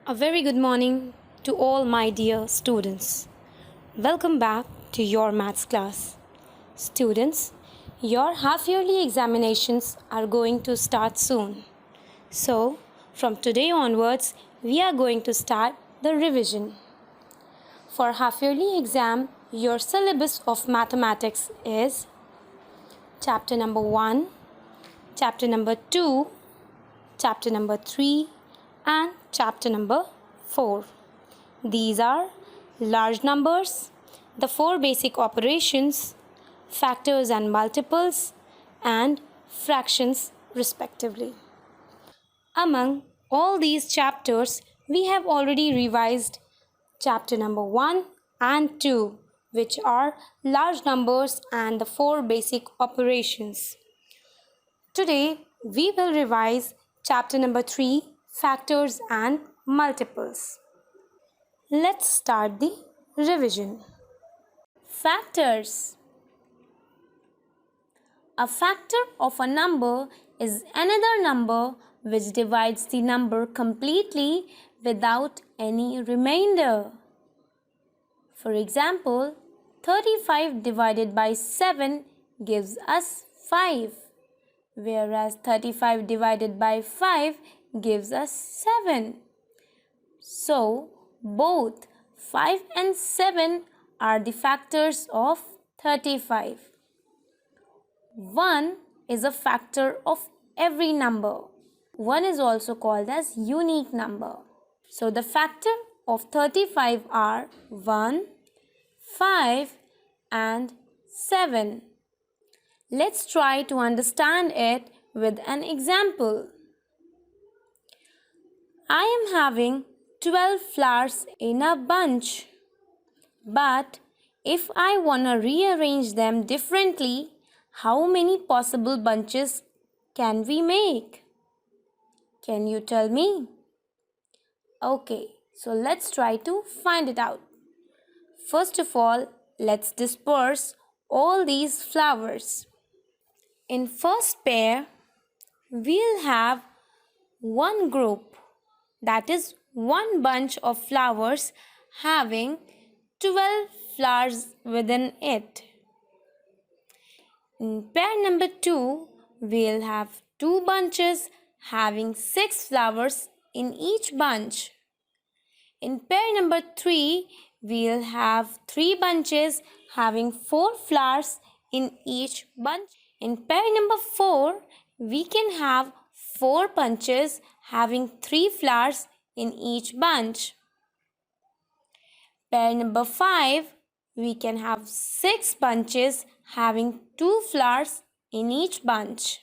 A very good morning to all my dear students. Welcome back to your maths class. Students, your half-yearly examinations are going to start soon. So, from today onwards, we are going to start the revision. For half-yearly exam, your syllabus of mathematics is chapter number 1, chapter number 2, chapter number 3, and chapter number 4. These are large numbers, the 4 basic operations, factors and multiples, and fractions respectively. Among all these chapters, we have already revised chapter number 1 and 2, which are large numbers and the 4 basic operations. Today, we will revise chapter number 3, factors and multiples. Let's start the revision. Factors. A factor of a number is another number which divides the number completely without any remainder. For example, 35 divided by 7 gives us 5, whereas 35 divided by 5 gives us 7. So, both 5 and 7 are the factors of 35. 1 is a factor of every number. 1 is also called as unique number. So, the factor of 35 are 1, 5 and 7. Let's try to understand it with an example. I am having 12 flowers in a bunch. But if I want to rearrange them differently, how many possible bunches can we make? Can you tell me? Okay, so let's try to find it out. First of all, let's disperse all these flowers. In first pair, we'll have one group, that is one bunch of flowers having 12 flowers within it. In pair number 2, we'll have 2 bunches having 6 flowers in each bunch. In pair number 3, we'll have 3 bunches having 4 flowers in each bunch. In pair number 4, we can have 4 bunches having 3 flowers in each bunch. Pair number 5, we can have 6 bunches having 2 flowers in each bunch.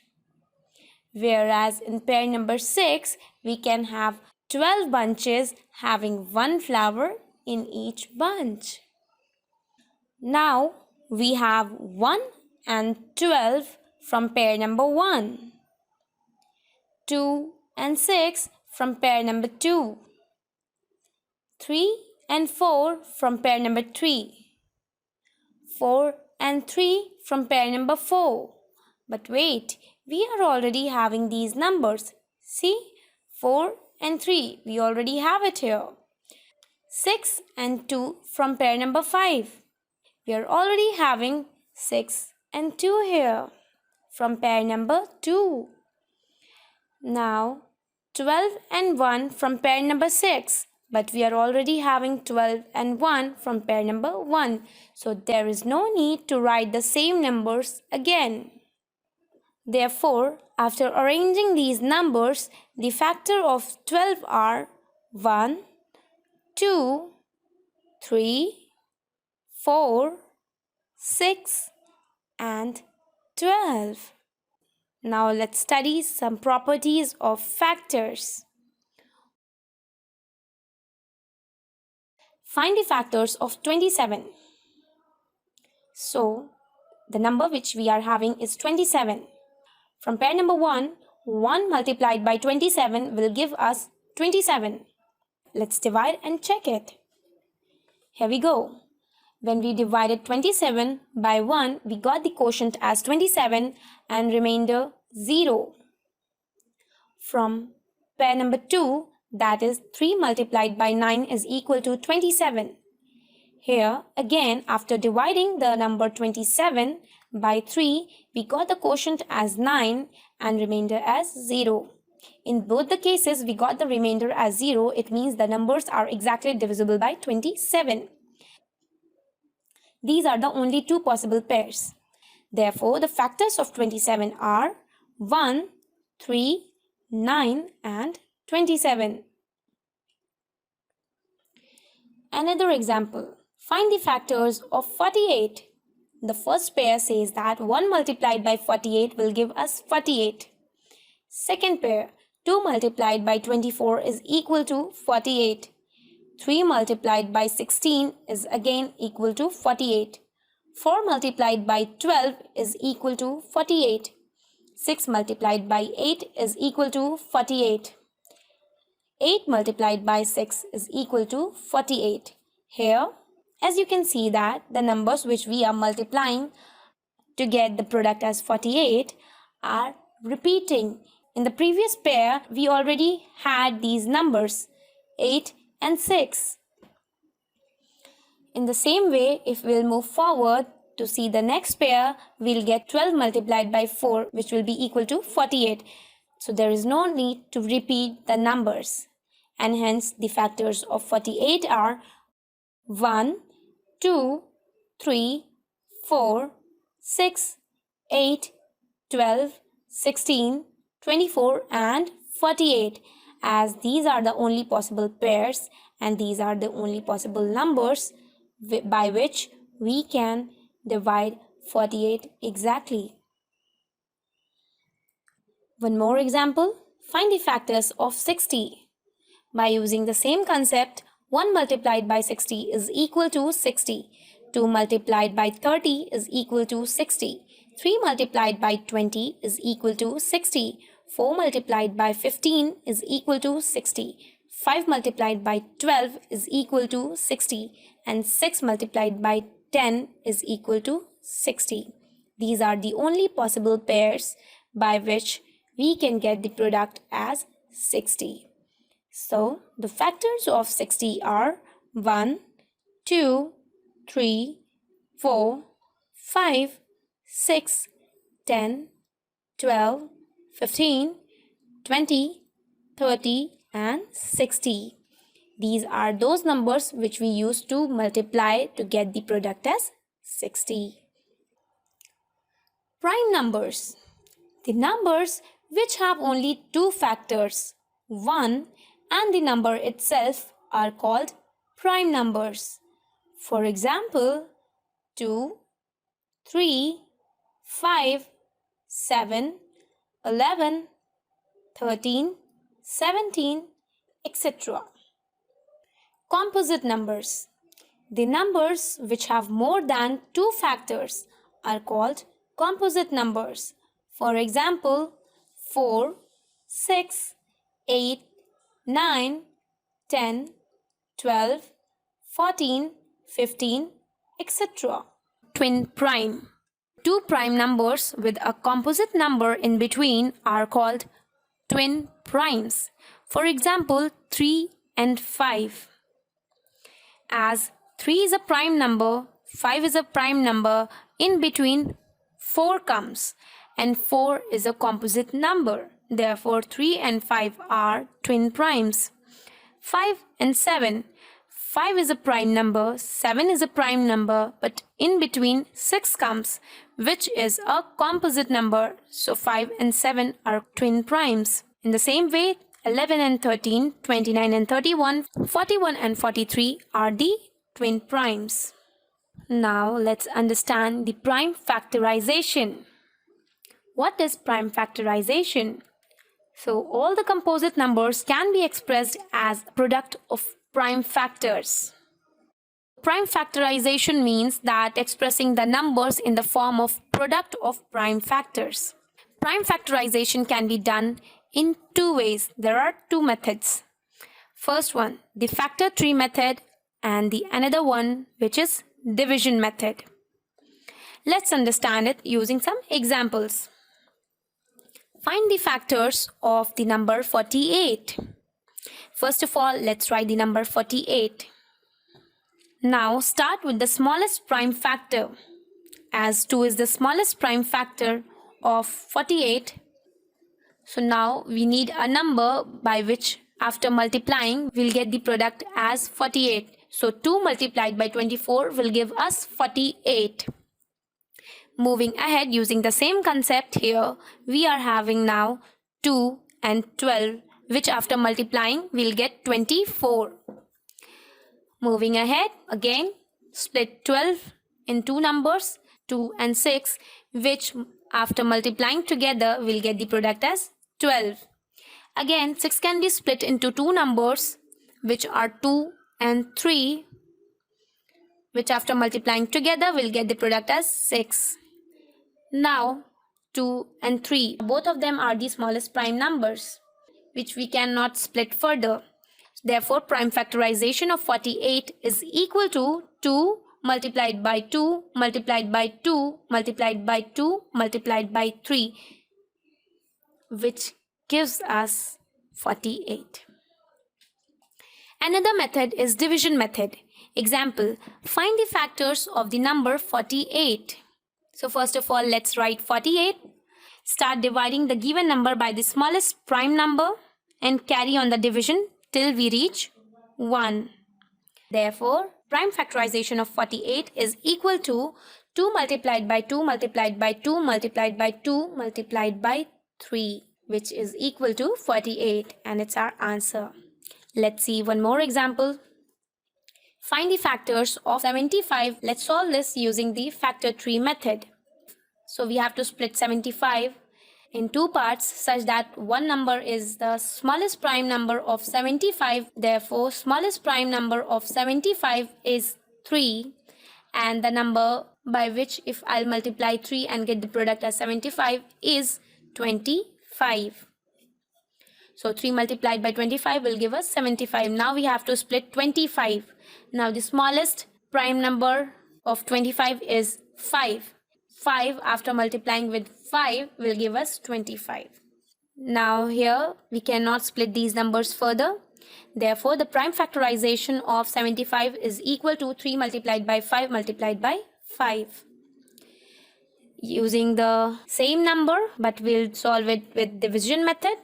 Whereas in pair number 6, we can have 12 bunches having 1 flower in each bunch. Now we have 1 and 12 from pair number 1. 2 and 6 from pair number 2. 3 and 4 from pair number 3. 4 and 3 from pair number 4. But wait, we are already having these numbers. See, 4 and 3, we already have it here. 6 and 2 from pair number 5. We are already having 6 and 2 here from pair number 2. Now, 12 and 1 from pair number 6. But we are already having 12 and 1 from pair number 1. So, there is no need to write the same numbers again. Therefore, after arranging these numbers, the factor of 12 are 1, 2, 3, 4, 6 and 12. Now let's study some properties of factors. Find the factors of 27. So, the number which we are having is 27. From pair number 1, 1 multiplied by 27 will give us 27. Let's divide and check it. Here we go. When we divided 27 by 1, we got the quotient as 27 and remainder 0. From pair number 2, That is 3 multiplied by 9 is equal to 27. Here again, after dividing the number 27 by 3, we got the quotient as 9 and remainder as 0. In both the cases, we got the remainder as 0. It means the numbers are exactly divisible by 27. These are the only two possible pairs. Therefore, the factors of 27 are 1, 3, 9 and 27. Another example. Find the factors of 48. The first pair says that 1 multiplied by 48 will give us 48. Second pair, 2 multiplied by 24 is equal to 48. 3 multiplied by 16 is again equal to 48. 4 multiplied by 12 is equal to 48. 6 multiplied by 8 is equal to 48. 8 multiplied by 6 is equal to 48. Here, as you can see that the numbers which we are multiplying to get the product as 48 are repeating. In the previous pair, we already had these numbers 8 and 6. In the same way, if we'll move forward to see the next pair, we'll get 12 multiplied by 4, which will be equal to 48. So there is no need to repeat the numbers. And hence the factors of 48 are 1, 2, 3, 4, 6, 8, 12, 16, 24 and 48, as these are the only possible pairs and these are the only possible numbers by which we can divide 48 exactly. One more example. Find the factors of 60. By using the same concept, 1 multiplied by 60 is equal to 60. 2 multiplied by 30 is equal to 60. 3 multiplied by 20 is equal to 60. 4 multiplied by 15 is equal to 60. 5 multiplied by 12 is equal to 60. And 6 multiplied by 10 is equal to 60. These are the only possible pairs by which we can get the product as 60. So, the factors of 60 are 1, 2, 3, 4, 5, 6, 10, 12, 15, 20, 30 and 60. These are those numbers which we use to multiply to get the product as 60. Prime numbers. The numbers which have only two factors, 1 and the number itself, are called prime numbers. For example, 2, 3, 5, 7, 11, 13, 17, etc. Composite numbers. The numbers which have more than two factors are called composite numbers. For example, 4, 6, 8, 9, 10, 12, 14, 15, etc. Twin prime. Two prime numbers with a composite number in between are called twin primes. For example, 3 and 5. As 3 is a prime number, 5 is a prime number, in between 4 comes and 4 is a composite number. Therefore, 3 and 5 are twin primes. 5 and 7. 5 is a prime number, 7 is a prime number, but in between 6 comes, which is a composite number. So 5 and 7 are twin primes. In the same way, 11 and 13, 29 and 31, 41 and 43 are the twin primes. Now let's understand the prime factorization. What is prime factorization? So all the composite numbers can be expressed as product of prime factors. Prime factorization means that expressing the numbers in the form of product of prime factors. Prime factorization can be done in two ways. There are two methods. First one, the factor tree method, and the another one which is division method. Let's understand it using some examples. Find the factors of the number 48. First of all, let's write the number 48. Now start with the smallest prime factor. As 2 is the smallest prime factor of 48, so now we need a number by which after multiplying we'll get the product as 48. So 2 multiplied by 24 will give us 48. Moving ahead using the same concept here, we are having now 2 and 12, which after multiplying we'll get 24. Moving ahead, again split 12 in two numbers, 2 and 6, which after multiplying together we'll get the product as 12. Again, 6 can be split into two numbers, which are 2 and 3, which after multiplying together we'll get the product as 6. Now 2 and 3, both of them are the smallest prime numbers, which we cannot split further. Therefore, prime factorization of 48 is equal to 2 multiplied by 2 multiplied by 2 multiplied by 2 multiplied by 3, which gives us 48. Another method is division method. Example, find the factors of the number 48. So first of all, let's write 48. Start dividing the given number by the smallest prime number and carry on the division till we reach 1. Therefore, prime factorization of 48 is equal to 2 multiplied by 2 multiplied by 2 multiplied by 2 multiplied by 3, which is equal to 48, and it's our answer. Let's see one more example. Find the factors of 75. Let's solve this using the factor tree method. So we have to split 75 in two parts such that one number is the smallest prime number of 75. Therefore, smallest prime number of 75 is 3, and the number by which if I'll multiply 3 and get the product as 75 is 25. So 3 multiplied by 25 will give us 75. Now we have to split 25. Now the smallest prime number of 25 is 5. 5 after multiplying with 5 will give us 25. Now here we cannot split these numbers further. Therefore, the prime factorization of 75 is equal to 3 multiplied by 5 multiplied by 5. Using the same number, but we'll solve it with division method.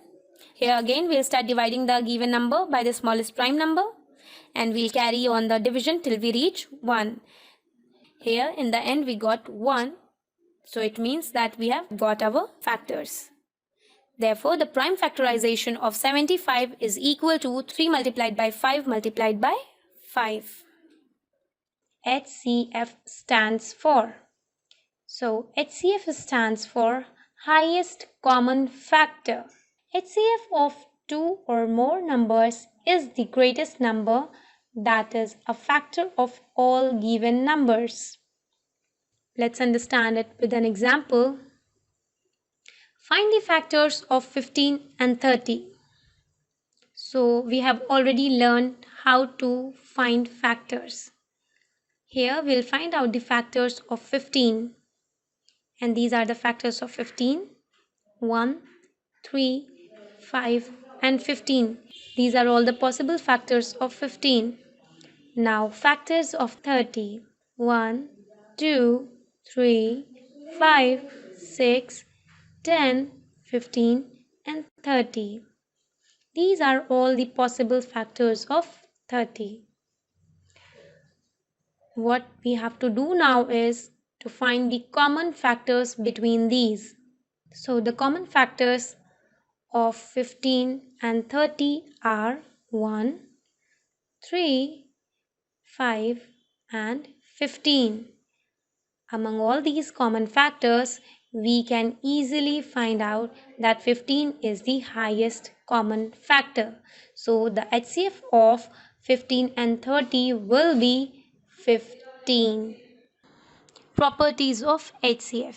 Here again we'll start dividing the given number by the smallest prime number, and we'll carry on the division till we reach 1. Here in the end we got 1. So it means that we have got our factors. Therefore, the prime factorization of 75 is equal to 3 multiplied by 5 multiplied by 5. HCF stands for. So HCF stands for highest common factor. HCF of two or more numbers is the greatest number, that is a factor of all given numbers. Let's understand it with an example. Find the factors of 15 and 30. So we have already learned how to find factors. Here we'll find out the factors of 15. And these are the factors of 15. 1, 3, 5 and 15. These are all the possible factors of 15. Now factors of 30. 1, 2, 3, 5, 6, 10, 15 and 30. These are all the possible factors of 30. What we have to do now is to find the common factors between these. So the common factors of 15 and 30 are 1, 3, 5 and 15. Among all these common factors, we can easily find out that 15 is the highest common factor. So the HCF of 15 and 30 will be 15. Properties of HCF.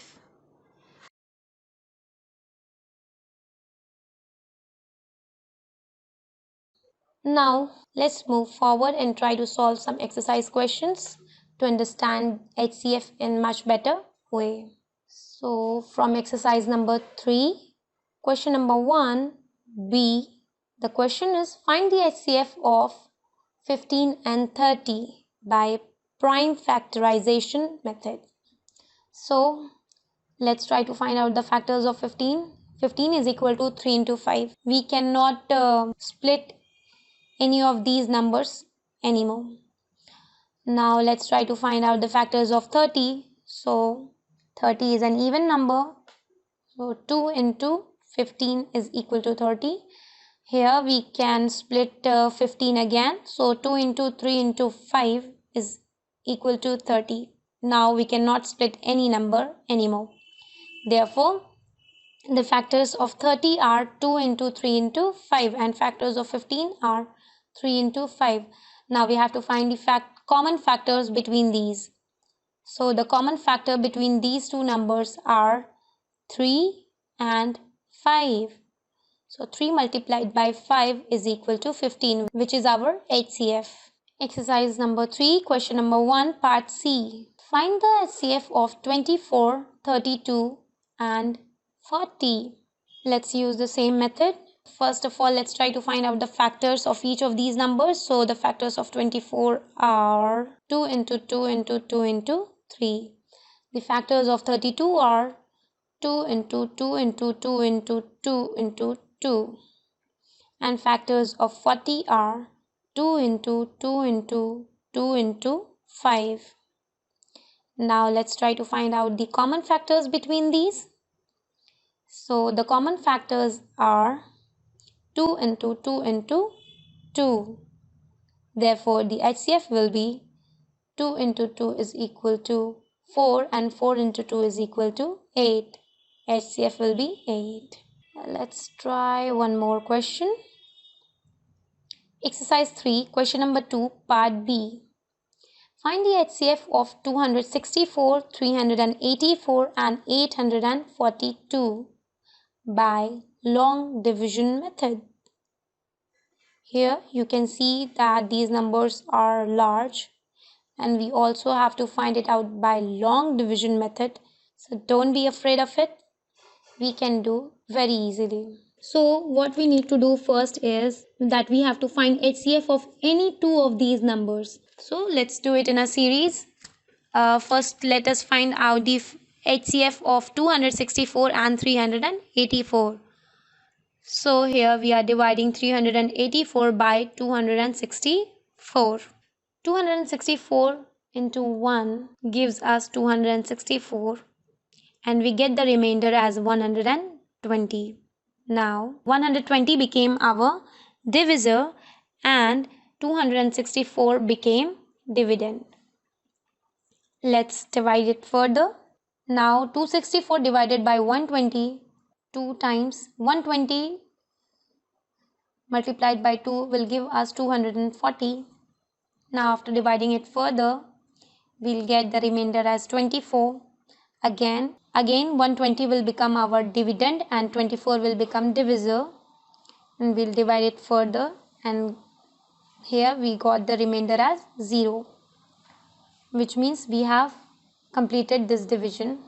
Now let's move forward and try to solve some exercise questions to understand HCF in much better way. So from exercise number 3, question number 1, B, The question is, find the HCF of 15 and 30 by prime factorization method. So let's try to find out the factors of 15. 15 is equal to 3 into 5. We cannot split any of these numbers anymore. Now let's try to find out the factors of 30. So 30 is an even number. So 2 into 15 is equal to 30. Here we can split 15 again. So 2 into 3 into 5 is equal to 30. Now we cannot split any number anymore. Therefore, the factors of 30 are 2 into 3 into 5 and factors of 15 are 3 into 5. Now we have to find the common factors between these. So the common factor between these two numbers are 3 and 5. So 3 multiplied by 5 is equal to 15, which is our HCF. Exercise number 3, question number 1, part C. Find the HCF of 24, 32 and 40. Let's use the same method. First of all, let's try to find out the factors of each of these numbers. So the factors of 24 are 2 into 2 into 2 into 3. The factors of 32 are 2 into 2 into 2 into 2 into 2. And factors of 40 are 2 into 2 into 2 into 5. Now let's try to find out the common factors between these. So the common factors are 2 into 2 into 2. Therefore, the HCF will be 2 into 2 is equal to 4 and 4 into 2 is equal to 8. HCF will be 8. Let's try one more question. Exercise 3, question number 2, part B. Find the HCF of 264, 384 and 842 by long division method. Here you can see that these numbers are large and we also have to find it out by long division method. So don't be afraid of it. We can do very easily. So what we need to do first is that we have to find HCF of any two of these numbers. So let's do it in a series. First, let us find out the HCF of 264 and 384. So here we are dividing 384 by 264. 264 into 1 gives us 264 and we get the remainder as 120. Now 120 became our divisor and 264 became dividend. Let's divide it further. Now 264 divided by 120, 2 times 120 multiplied by 2 will give us 240. Now after dividing it further, we'll get the remainder as 24. Again 120 will become our dividend and 24 will become divisor, and we'll divide it further and here we got the remainder as 0, which means we have completed this division.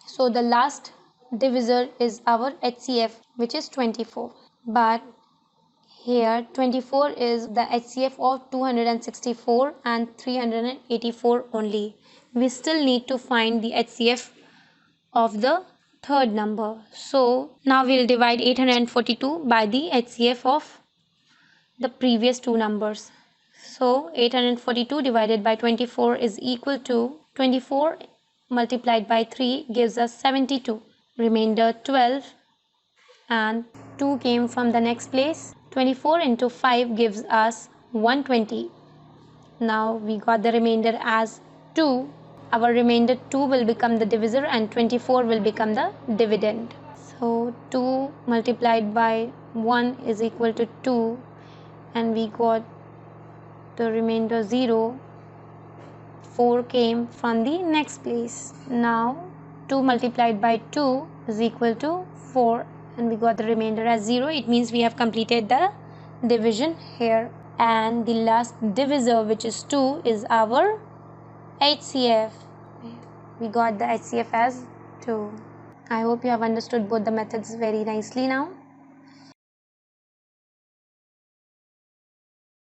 So the last divisor is our HCF, which is 24. But here 24 is the HCF of 264 and 384 only. We still need to find the HCF of the third number. So now we'll divide 842 by the HCF of the previous two numbers. So 842 divided by 24 is equal to 24 multiplied by 3 gives us 72. Remainder 12 and 2 came from the next place. 24 into 5 gives us 120. Now we got the remainder as 2. Our remainder 2 will become the divisor and 24 will become the dividend. So 2 multiplied by 1 is equal to 2 and we got the remainder 0. 4 came from the next place. Now 2 multiplied by 2 is equal to 4 and we got the remainder as 0. It means we have completed the division here. And the last divisor, which is 2, is our HCF. We got the HCF as 2. I hope you have understood both the methods very nicely now.